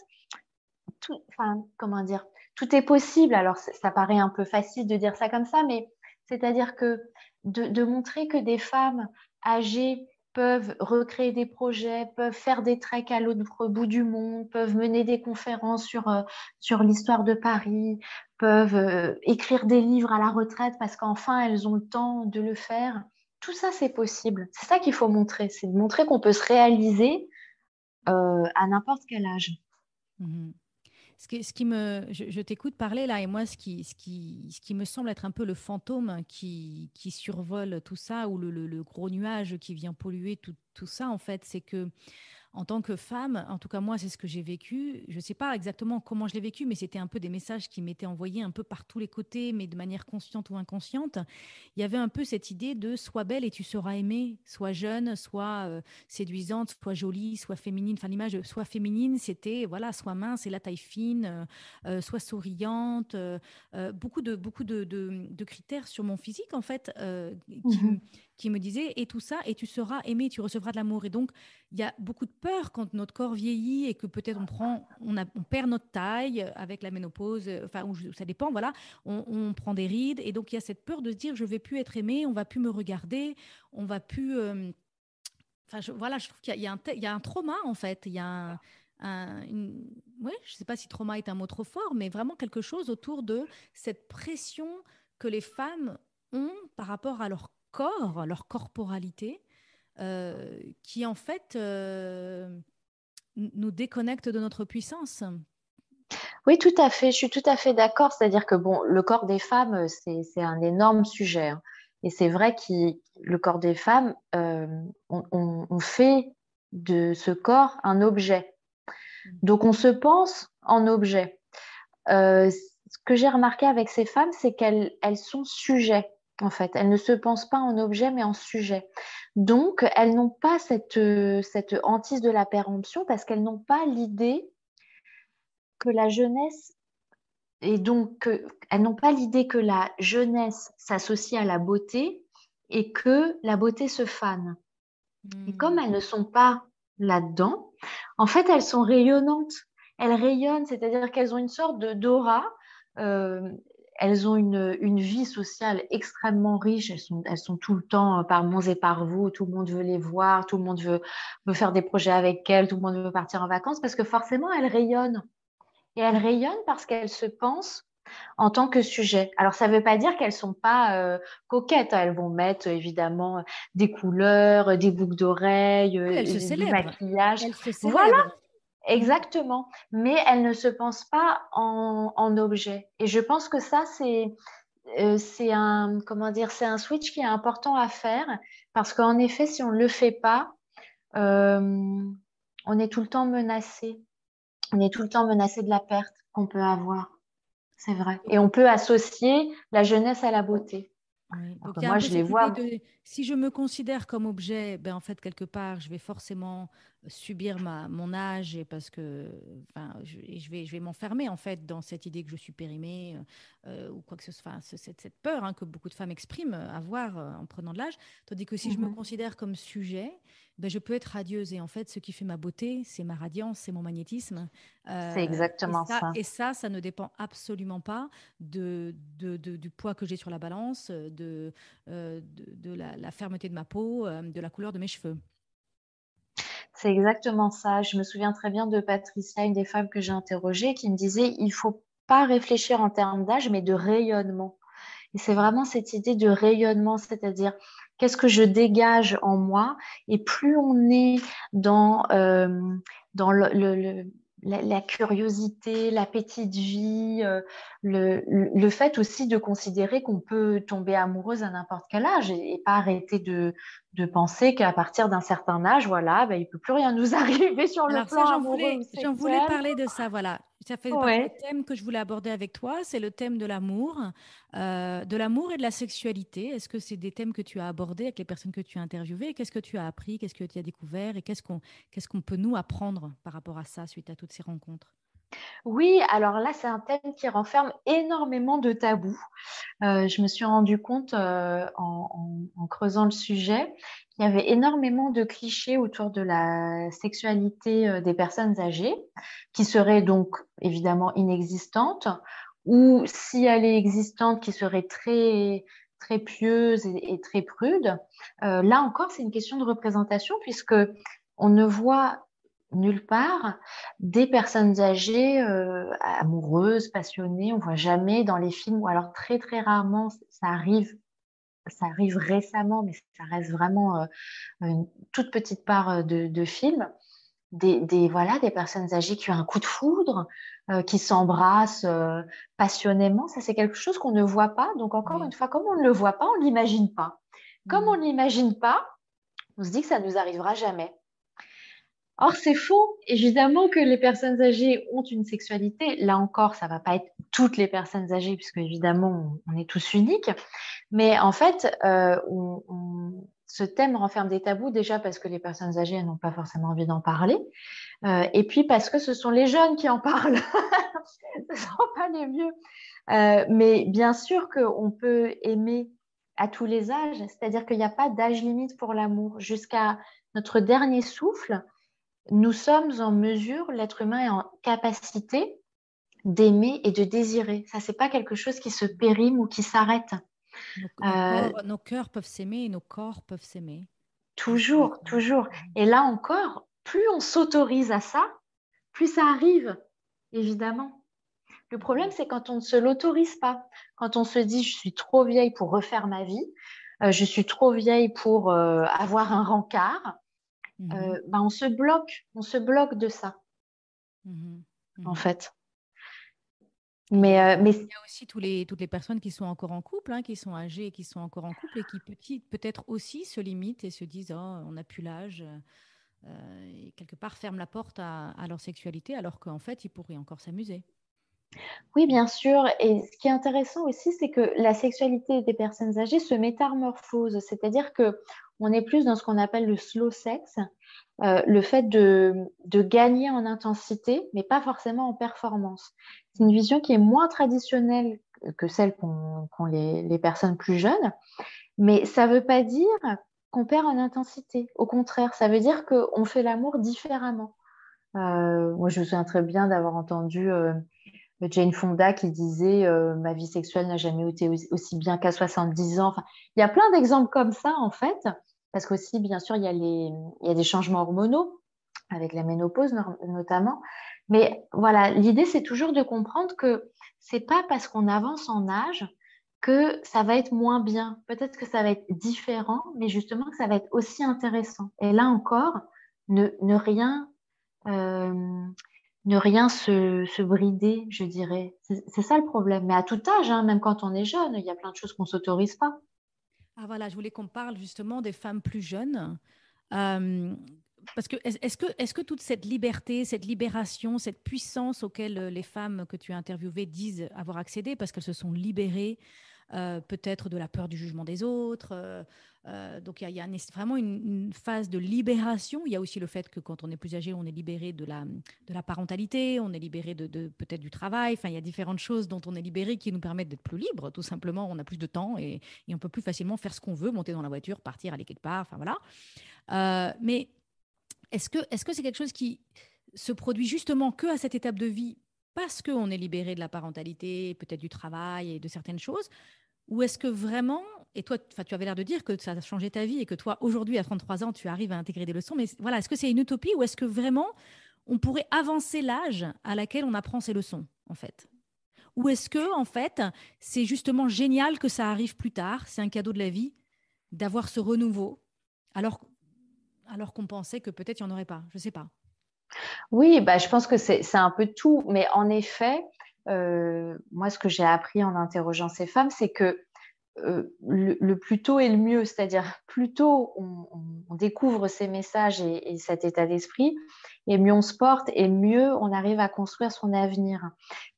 comment dire, tout est possible. Alors, ça paraît un peu facile de dire ça comme ça, mais c'est-à-dire que de montrer que des femmes âgées peuvent recréer des projets, peuvent faire des treks à l'autre bout du monde, peuvent mener des conférences sur l'histoire de Paris, peuvent écrire des livres à la retraite parce qu'enfin elles ont le temps de le faire. Tout ça, c'est possible. C'est ça qu'il faut montrer, c'est de montrer qu'on peut se réaliser à n'importe quel âge. Mhm. Je t'écoute parler là, et moi, ce qui me semble être un peu le fantôme qui survole tout ça, ou le gros nuage qui vient polluer tout ça, en fait, c'est que en tant que femme, en tout cas moi, c'est ce que j'ai vécu. Je ne sais pas exactement comment je l'ai vécu, mais c'était un peu des messages qui m'étaient envoyés un peu par tous les côtés, mais de manière consciente ou inconsciente. Il y avait un peu cette idée de sois belle et tu seras aimée, sois jeune, sois séduisante, sois jolie, sois féminine. Enfin, l'image de sois féminine, c'était voilà, sois mince et la taille fine, sois souriante. Beaucoup de critères sur mon physique, en fait, Mhm. qui me disaient et tout ça, et tu seras aimée, tu recevras de l'amour. Et donc, il y a beaucoup de peur quand notre corps vieillit et que peut-être on perd notre taille avec la ménopause, enfin, ça dépend, voilà, on prend des rides et donc il y a cette peur de se dire je vais plus être aimée, on va plus me regarder, on va plus. Enfin, voilà, je trouve qu'il y a un trauma en fait, il y a ouais, je sais pas si trauma est un mot trop fort, mais vraiment quelque chose autour de cette pression que les femmes ont par rapport à leur corporalité qui en fait nous déconnecte de notre puissance. Oui, tout à fait. Je suis tout à fait d'accord. C'est-à-dire que bon, le corps des femmes, c'est un énorme sujet, hein. Et c'est vrai que le corps des femmes, on fait de ce corps un objet. Donc, on se pense en objet. Ce que j'ai remarqué avec ces femmes, c'est qu'elles sont sujets, en fait. Elles ne se pensent pas en objet, mais en sujet. Donc, elles n'ont pas cette hantise de la péremption parce qu'elles n'ont pas l'idée que la jeunesse et donc, elles n'ont pas l'idée que la jeunesse s'associe à la beauté et que la beauté se fane. Et comme Hmm. elles ne sont pas là-dedans, en fait, elles sont rayonnantes. Elles rayonnent, c'est-à-dire qu'elles ont une sorte de d'aura. Euh, Elles ont une vie sociale extrêmement riche. Elles sont tout le temps par monts et par vous. Tout le monde veut les voir. Tout le monde veut faire des projets avec elles. Tout le monde veut partir en vacances parce que forcément, elles rayonnent. Et elles rayonnent parce qu'elles se pensent en tant que sujet. Alors, ça ne veut pas dire qu'elles sont pas coquettes, hein. Elles vont mettre évidemment des couleurs, des boucles d'oreilles, Oui, elle se du célèbre. maquillage. Elle se Voilà, célèbre. Mhm. exactement. Mais elles ne se pensent pas en objet. Et je pense que ça, c'est un, comment dire, c'est un switch qui est important à faire parce qu'en effet, si on ne le fait pas, euh, on est tout le temps menacé. On est tout le temps menacé de la perte qu'on peut avoir. C'est vrai. Et on peut associer la jeunesse à la beauté. Oui. Alors Donc que il y a un moi, peu je les cette idée vois. de si je me considère comme objet, ben en fait quelque part je vais forcément subir mon âge et parce que enfin, je vais m'enfermer en fait dans cette idée que je suis périmée ou quoi que ce soit, enfin, cette peur hein, que beaucoup de femmes expriment avoir en prenant de l'âge. Tandis que si je me Mhm. considère comme sujet, ben, je peux être radieuse. Et en fait, ce qui fait ma beauté, c'est ma radiance, c'est mon magnétisme. C'est exactement ça. Ça ne dépend absolument pas du poids que j'ai sur la balance, de la fermeté de ma peau, de la couleur de mes cheveux. C'est exactement ça. Je me souviens très bien de Patricia, une des femmes que j'ai interrogées, qui me disait, il faut pas réfléchir en termes d'âge, mais de rayonnement. Et c'est vraiment cette idée de rayonnement, c'est-à-dire qu'est-ce que je dégage en moi. Et plus on est dans la curiosité, l'appétit de vie, le fait aussi de considérer qu'on peut tomber amoureuse à n'importe quel âge et pas arrêter de penser qu'à partir d'un certain âge, voilà, ben, il peut plus rien nous arriver sur le Alors ça, plan amoureux ou j'en voulais sexuel. parler de ça, voilà. Ça fait partie des Ouais. thèmes que je voulais aborder avec toi. C'est le thème de l'amour et de la sexualité. Est-ce que c'est des thèmes que tu as abordés avec les personnes que tu as interviewées? Qu'est-ce que tu as appris? Qu'est-ce que tu as découvert? Et qu'est-ce qu'on peut nous apprendre par rapport à ça suite à toutes ces rencontres? Oui, alors là, c'est un thème qui renferme énormément de tabous. Je me suis rendu compte en creusant le sujet qu'il y avait énormément de clichés autour de la sexualité des personnes âgées, qui seraient donc évidemment inexistantes, ou si elle est existante, qui serait très pieuse et très prude. Là encore, c'est une question de représentation puisque on ne voit nulle part des personnes âgées amoureuses, passionnées. On voit jamais dans les films, ou alors très très rarement, ça arrive récemment, mais ça reste vraiment une toute petite part de films. Voilà, des personnes âgées qui ont un coup de foudre, qui s'embrassent passionnément. Ça, c'est quelque chose qu'on ne voit pas. Donc, encore une Oui. fois, comme on ne le voit pas, on ne l'imagine pas. Comme on Mhm. ne l'imagine pas, on se dit que ça ne nous arrivera jamais. Or, c'est faux. Évidemment que les personnes âgées ont une sexualité. Là encore, ça va pas être toutes les personnes âgées, puisque évidemment, on est tous uniques. Mais en fait, ce thème renferme des tabous déjà parce que les personnes âgées elles n'ont pas forcément envie d'en parler. Et puis parce que ce sont les jeunes qui en parlent. Ce ne sont pas les vieux. Mais bien sûr qu'on peut aimer à tous les âges. C'est-à-dire qu'il n'y a pas d'âge limite pour l'amour. Jusqu'à notre dernier souffle, nous sommes en mesure, l'être humain est en capacité d'aimer et de désirer. Ça, c'est pas quelque chose qui se périme ou qui s'arrête. Euh, Nos cœurs peuvent s'aimer et nos corps peuvent s'aimer. Jusqu'à la toujours, fin. toujours. Et là encore, plus on s'autorise à ça, plus ça arrive, évidemment. Le problème, c'est quand on ne se l'autorise pas. Quand on se dit, je suis trop vieille pour refaire ma vie, je suis trop vieille pour avoir un rencard, Mhm. ben on se bloque de ça, Mhm. en Mhm. fait. Et Mais il y a aussi toutes les personnes qui sont encore en couple, hein, qui sont âgées et qui sont encore en couple et qui peut-être aussi se limitent et se disent, oh, on n'a plus l'âge et quelque part ferment la porte à leur sexualité alors qu'en fait, ils pourraient encore s'amuser. oui, bien sûr. Et ce qui est intéressant aussi, c'est que la sexualité des personnes âgées se métamorphose. C'est-à-dire que on est plus dans ce qu'on appelle le slow sex, le fait de gagner en intensité, mais pas forcément en performance. C'est une vision qui est moins traditionnelle que celle qu'ont les personnes plus jeunes, mais ça ne veut pas dire qu'on perd en intensité. Au contraire, ça veut dire qu'on fait l'amour différemment. Moi, je me souviens très bien d'avoir entendu Jane Fonda qui disait ma vie sexuelle n'a jamais été aussi bien qu'à 70 ans. Enfin, il y a plein d'exemples comme ça, en fait, parce qu'aussi, bien sûr, il y a des changements hormonaux, avec la ménopause notamment. Mais voilà, l'idée, c'est toujours de comprendre que c'est pas parce qu'on avance en âge que ça va être moins bien. Peut-être que ça va être différent, mais justement que ça va être aussi intéressant. Et là encore, ne rien euh, ne rien se brider, je dirais. C'est ça le problème. Mais à tout âge, hein, même quand on est jeune, il y a plein de choses qu'on s'autorise pas. Ah voilà, je voulais qu'on parle justement des femmes plus jeunes. Euh, Parce que est-ce que toute cette liberté, cette libération, cette puissance auxquelles les femmes que tu as interviewées disent avoir accédé parce qu'elles se sont libérées peut-être de la peur du jugement des autres. Donc il y a vraiment une phase de libération. Il y a aussi le fait que quand on est plus âgé, on est libéré de la parentalité, on est libéré peut-être du travail. Enfin, il y a différentes choses dont on est libéré qui nous permettent d'être plus libres. Tout simplement, on a plus de temps et on peut plus facilement faire ce qu'on veut, monter dans la voiture, partir, aller quelque part. Enfin voilà. Mais est-ce que c'est quelque chose qui se produit justement que à cette étape de vie parce qu'on est libéré de la parentalité, peut-être du travail et de certaines choses, ou est-ce que vraiment, et toi, enfin, tu avais l'air de dire que ça a changé ta vie et que toi, aujourd'hui, à 33 ans, tu arrives à intégrer des leçons, mais voilà, est-ce que c'est une utopie ou est-ce que vraiment on pourrait avancer l'âge à laquelle on apprend ces leçons, en fait? Ou est-ce que, en fait, c'est justement génial que ça arrive plus tard, c'est un cadeau de la vie, d'avoir ce renouveau, alors, alors qu'on pensait que peut-être il n'y en aurait pas, je ne sais pas. Oui, bah, je pense que c'est un peu tout. Mais en effet, moi, ce que j'ai appris en interrogeant ces femmes, c'est que le plus tôt est le mieux. C'est-à-dire, plus tôt on découvre ces messages et cet état d'esprit, et mieux on se porte et mieux on arrive à construire son avenir.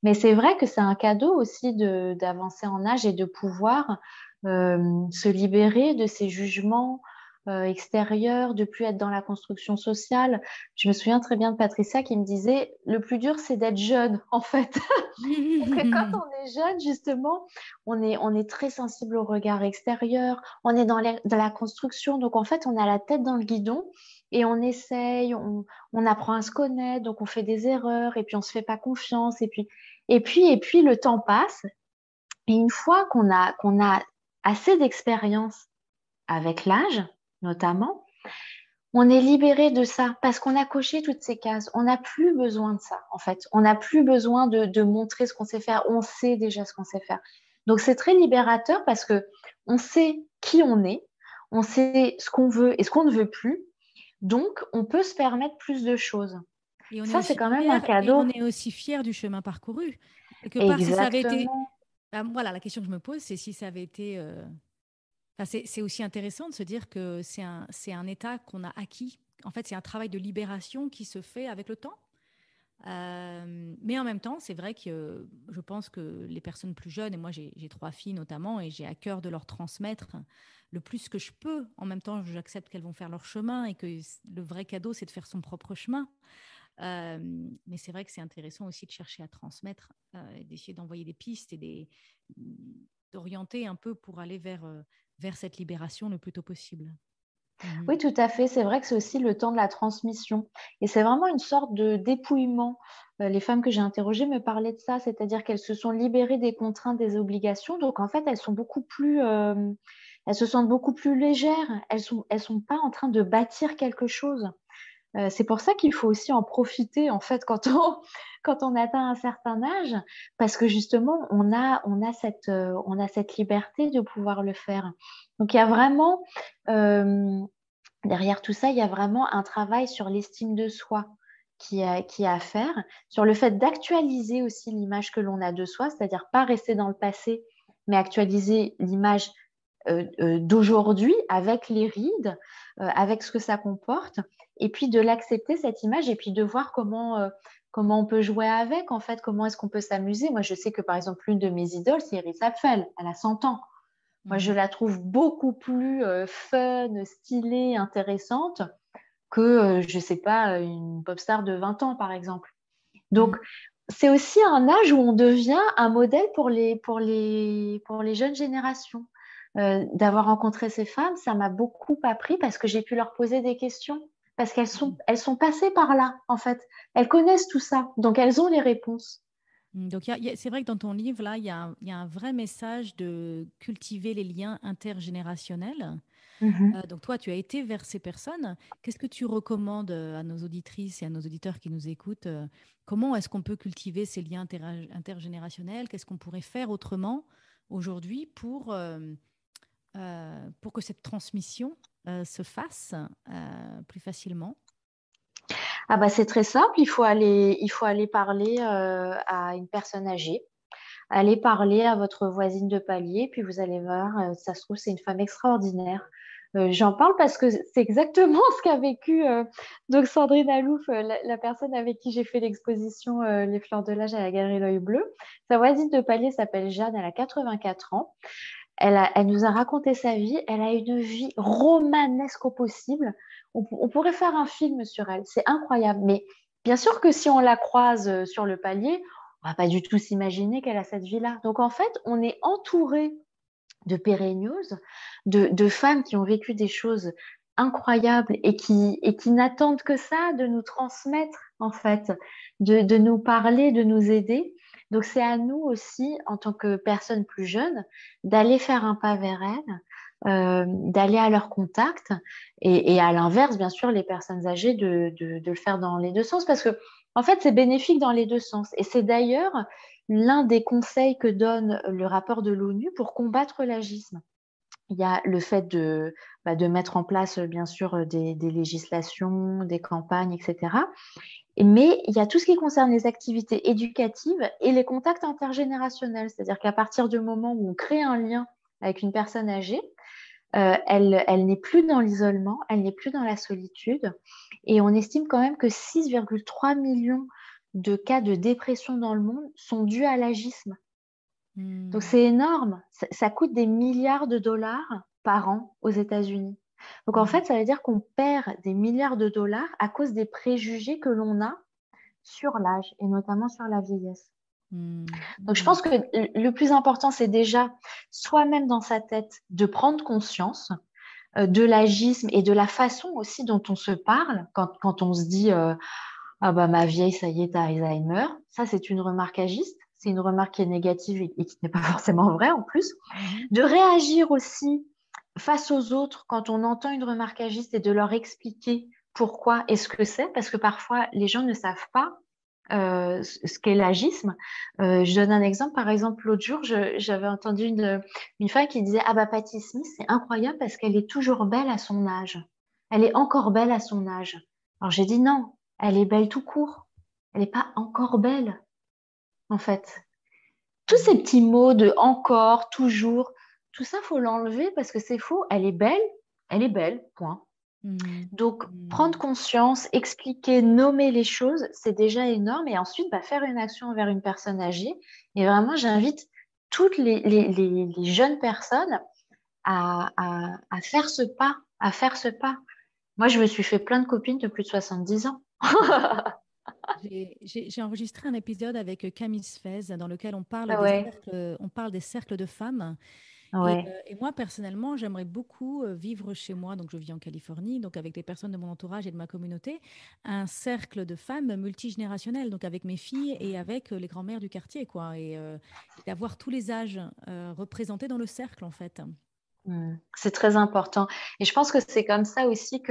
Mais c'est vrai que c'est un cadeau aussi d'avancer en âge et de pouvoir se libérer de ces jugements extérieurs, de plus être dans la construction sociale. Je me souviens très bien de Patricia qui me disait, le plus dur, c'est d'être jeune, en fait. Parce que quand on est jeune, justement, on est très sensible au regard extérieur, on est dans la construction, donc en fait, on a la tête dans le guidon et on essaye, on apprend à se connaître, donc on fait des erreurs et puis on se fait pas confiance et puis le temps passe et une fois qu'on a assez d'expérience avec l'âge, notamment, on est libéré de ça parce qu'on a coché toutes ces cases. On n'a plus besoin de ça, en fait. On n'a plus besoin de montrer ce qu'on sait faire. On sait déjà ce qu'on sait faire. Donc, c'est très libérateur parce que on sait qui on sait ce qu'on veut et ce qu'on ne veut plus. Donc, on peut se permettre plus de choses. Et on est Ça, c'est aussi quand même un fier, et on cadeau. est aussi fier du chemin parcouru. Quelque part, si ça avait été, Exactement. voilà, la question que je me pose, c'est si ça avait été, enfin, c'est aussi intéressant de se dire que c'est un état qu'on a acquis. En fait, c'est un travail de libération qui se fait avec le temps. Mais en même temps, c'est vrai que je pense que les personnes plus jeunes, et moi j'ai trois filles notamment, et j'ai à cœur de leur transmettre le plus que je peux. En même temps, j'accepte qu'elles vont faire leur chemin et que le vrai cadeau, c'est de faire son propre chemin. Mais c'est vrai que c'est intéressant aussi de chercher à transmettre, et d'essayer d'envoyer des pistes d'orienter un peu pour aller vers cette libération le plus tôt possible. Mhm. Oui, tout à fait. C'est vrai que c'est aussi le temps de la transmission. Et c'est vraiment une sorte de dépouillement. Les femmes que j'ai interrogées me parlaient de ça, c'est-à-dire qu'elles se sont libérées des contraintes, des obligations. Donc, en fait, elles sont beaucoup plus, elles se sentent beaucoup plus légères. Elles sont pas en train de bâtir quelque chose. C'est pour ça qu'il faut aussi en profiter, en fait, quand on atteint un certain âge, parce que justement, on a cette liberté de pouvoir le faire. Donc, il y a vraiment, euh, derrière tout ça, il y a vraiment un travail sur l'estime de soi qui a à faire, sur le fait d'actualiser aussi l'image que l'on a de soi, c'est-à-dire pas rester dans le passé, mais actualiser l'image d'aujourd'hui avec les rides, avec ce que ça comporte, et puis de l'accepter, cette image, et puis de voir comment on peut jouer avec, en fait, comment est-ce qu'on peut s'amuser. Moi, je sais que, par exemple, l'une de mes idoles, c'est Iris Apfel, elle a 100 ans. Moi, je Mhm. la trouve beaucoup plus fun, stylée, intéressante que, je sais pas, une pop star de 20 ans, par exemple. Donc, Mhm. c'est aussi un âge où on devient un modèle pour les jeunes générations. D'avoir rencontré ces femmes, ça m'a beaucoup appris parce que j'ai pu leur poser des questions, parce qu'elles sont passées par là, en fait. Elles connaissent tout ça, donc elles ont les réponses. Donc, c'est vrai que dans ton livre, là, il y a un vrai message de cultiver les liens intergénérationnels. Mhm. Donc, toi, tu as été vers ces personnes. Qu'est-ce que tu recommandes à nos auditrices et à nos auditeurs qui nous écoutent? Comment est-ce qu'on peut cultiver ces liens intergénérationnels? Qu'est-ce qu'on pourrait faire autrement aujourd'hui pour que cette transmission se fasse plus facilement? Ah bah c'est très simple, il faut aller parler à une personne âgée. Allez parler à votre voisine de palier, puis vous allez voir, ça se trouve, c'est une femme extraordinaire. J'en parle parce que c'est exactement ce qu'a vécu donc Sandrine Alouf, la personne avec qui j'ai fait l'exposition Les Fleurs de l'âge à la Galerie L'Œil Bleu. Sa voisine de palier s'appelle Jeanne, elle a 84 ans. Elle nous a raconté sa vie. Elle a une vie romanesque au possible. On pourrait faire un film sur elle. C'est incroyable. Mais bien sûr que si on la croise sur le palier, on va pas du tout s'imaginer qu'elle a cette vie-là. Donc en fait, on est entouré de pérennieuses, de femmes qui ont vécu des choses incroyables et qui n'attendent que ça, de nous transmettre en fait, de nous parler, de nous aider. Donc c'est à nous aussi, en tant que personnes plus jeunes, d'aller faire un pas vers elles, d'aller à leur contact et à l'inverse, bien sûr, les personnes âgées de le faire dans les deux sens parce que en fait, c'est bénéfique dans les deux sens. Et c'est d'ailleurs l'un des conseils que donne le rapport de l'ONU pour combattre l'agisme. Il y a le fait de mettre en place, bien sûr, des législations, des campagnes, etc. Mais il y a tout ce qui concerne les activités éducatives et les contacts intergénérationnels. C'est-à-dire qu'à partir du moment où on crée un lien avec une personne âgée, elle n'est plus dans l'isolement, elle n'est plus dans la solitude. Et on estime quand même que 6,3 millions de cas de dépression dans le monde sont dus à l'agisme. Donc c'est énorme. Ça coûte des milliards de dollars par an aux États-Unis. Donc en fait, ça veut dire qu'on perd des milliards de dollars à cause des préjugés que l'on a sur l'âge et notamment sur la vieillesse. Donc je pense que le plus important, c'est déjà soi-même dans sa tête de prendre conscience de l'agisme et de la façon aussi dont on se parle quand on se dit ah bah ma vieille, ça y est, t'as Alzheimer. Ça, c'est une remarque agiste. C'est une remarque qui est négative et qui n'est pas forcément vraie en plus. De réagir aussi face aux autres quand on entend une remarque agiste et de leur expliquer pourquoi et ce que c'est, parce que parfois les gens ne savent pas ce qu'est l'agisme. Je donne un exemple. Par exemple, l'autre jour, j'avais entendu une femme qui disait ah bah Patti Smith, c'est incroyable parce qu'elle est toujours belle à son âge. Elle est encore belle à son âge. Alors j'ai dit non, elle est belle tout court. Elle n'est pas encore belle, en fait. Tous ces petits mots de encore, toujours, tout ça, faut l'enlever parce que c'est faux. Elle est belle, point. Donc, prendre conscience, expliquer, nommer les choses, c'est déjà énorme. Et ensuite, faire une action envers une personne âgée. Et vraiment, j'invite toutes les jeunes personnes à faire ce pas, à faire ce pas. Moi, je me suis fait plein de copines de plus de 70 ans. J'ai enregistré un épisode avec Camille Sfez dans lequel Ouais, on parle des cercles de femmes. ouais. Et moi, personnellement, j'aimerais beaucoup vivre chez moi. Donc, je vis en Californie, donc avec les personnes de mon entourage et de ma communauté, un cercle de femmes multigénérationnel, donc avec mes filles et avec les grands-mères du quartier, quoi. Et d'avoir tous les âges représentés dans le cercle, en fait. C'est très important. Et je pense que c'est comme ça aussi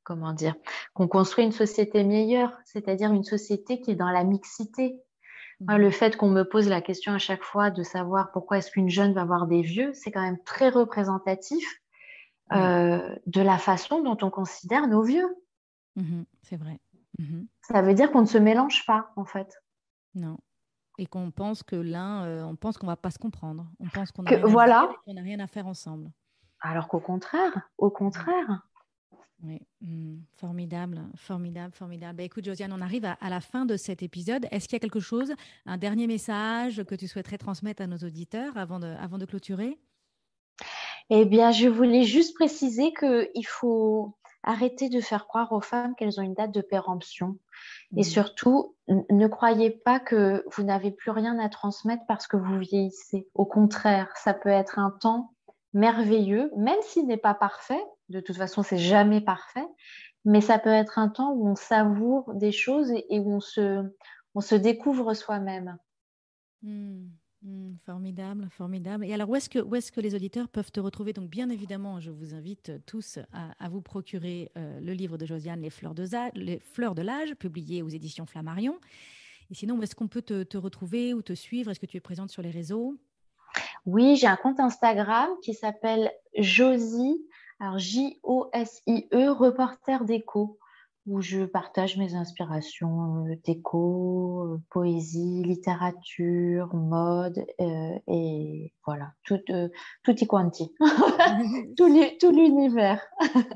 comment dire, qu'on construit une société meilleure, c'est-à-dire une société qui est dans la mixité. Moi, le Mhm. fait qu'on me pose la question à chaque fois de savoir pourquoi est-ce qu'une jeune va voir des vieux, c'est quand même très représentatif Oui. de la façon dont on considère nos vieux. Mhm. C'est vrai. Mhm. Ça veut dire qu'on ne se mélange pas, en fait. Non. Et qu'on pense que on pense qu'on va pas se comprendre. On pense qu'on n'a Que rien à se dire et voilà, qu'on n'a rien à faire ensemble. alors qu'au contraire, au Mhm. contraire. Oui, formidable, formidable, formidable. Bah, écoute, Josiane, on arrive à la fin de cet épisode. Est-ce qu'il y a quelque chose, un dernier message que tu souhaiterais transmettre à nos auditeurs avant de clôturer? Eh bien, je voulais juste préciser qu'il faut arrêter de faire croire aux femmes qu'elles ont une date de péremption. Et Mhm. surtout, ne croyez pas que vous n'avez plus rien à transmettre parce que vous vieillissez. Au contraire, ça peut être un temps merveilleux, même s'il n'est pas parfait. De toute façon, c'est jamais parfait. Mais ça peut être un temps où on savoure des choses et où on se découvre soi-même. Hmm, formidable, formidable. Et alors, où est-ce que les auditeurs peuvent te retrouver? Donc, bien évidemment, je vous invite tous à vous procurer le livre de Josiane, Les Fleurs de l'âge, publié aux éditions Flammarion. Et sinon, où est-ce qu'on peut te retrouver ou te suivre? Est-ce que tu es présente sur les réseaux? Oui, j'ai un compte Instagram qui s'appelle Josie, alors Josie, reporter déco, où je partage mes inspirations déco, poésie, littérature, mode et voilà, tout, tutti quanti. tout l'univers.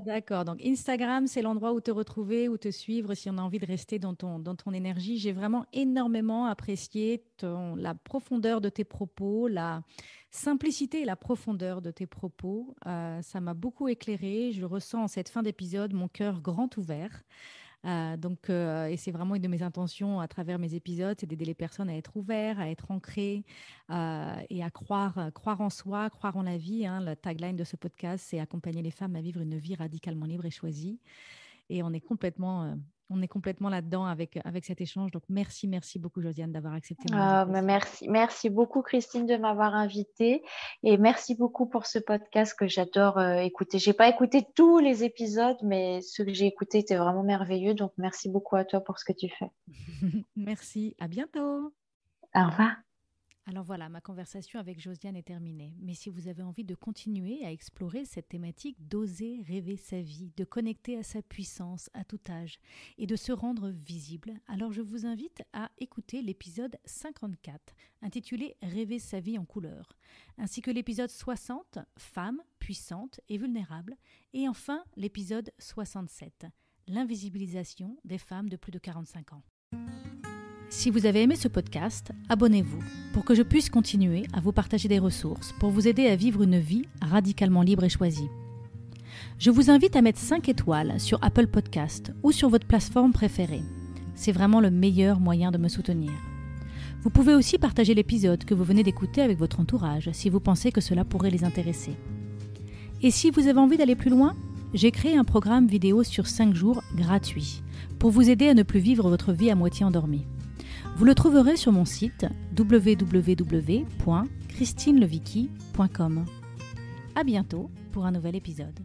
D'accord, donc Instagram, c'est l'endroit où te retrouver, où te suivre si on a envie de rester dans ton énergie. J'ai vraiment énormément apprécié la profondeur de tes propos, la simplicité et la profondeur de tes propos. Ça m'a beaucoup éclairé. Je ressens en cette fin d'épisode mon cœur grand ouvert. Et c'est vraiment une de mes intentions à travers mes épisodes, c'est d'aider les personnes à être ouvertes, à être ancrées et à croire en soi, croire en la vie, hein. La tagline de ce podcast, c'est accompagner les femmes à vivre une vie radicalement libre et choisie. Et on est complètement là-dedans avec cet échange. Donc, merci beaucoup, Josiane, d'avoir accepté mon Mais invitation. merci beaucoup Christine de m'avoir invitée et merci beaucoup pour ce podcast que j'adore écouter. J'ai pas écouté tous les épisodes, mais ceux que j'ai écoutés étaient vraiment merveilleux. Donc merci beaucoup à toi pour ce que tu fais. Merci, à bientôt. Au revoir. Alors voilà, ma conversation avec Josiane est terminée. Mais si vous avez envie de continuer à explorer cette thématique d'oser rêver sa vie, de connecter à sa puissance à tout âge et de se rendre visible, alors je vous invite à écouter l'épisode 54 intitulé Rêver sa vie en couleur, ainsi que l'épisode 60 Femmes puissantes et vulnérables, et enfin l'épisode 67 L'invisibilisation des femmes de plus de 45 ans. Si vous avez aimé ce podcast, abonnez-vous pour que je puisse continuer à vous partager des ressources pour vous aider à vivre une vie radicalement libre et choisie. Je vous invite à mettre 5 étoiles sur Apple Podcast ou sur votre plateforme préférée. C'est vraiment le meilleur moyen de me soutenir. Vous pouvez aussi partager l'épisode que vous venez d'écouter avec votre entourage si vous pensez que cela pourrait les intéresser. Et si vous avez envie d'aller plus loin, j'ai créé un programme vidéo sur 5 jours gratuit pour vous aider à ne plus vivre votre vie à moitié endormie. Vous le trouverez sur mon site www.christinelevicky.com. À bientôt pour un nouvel épisode.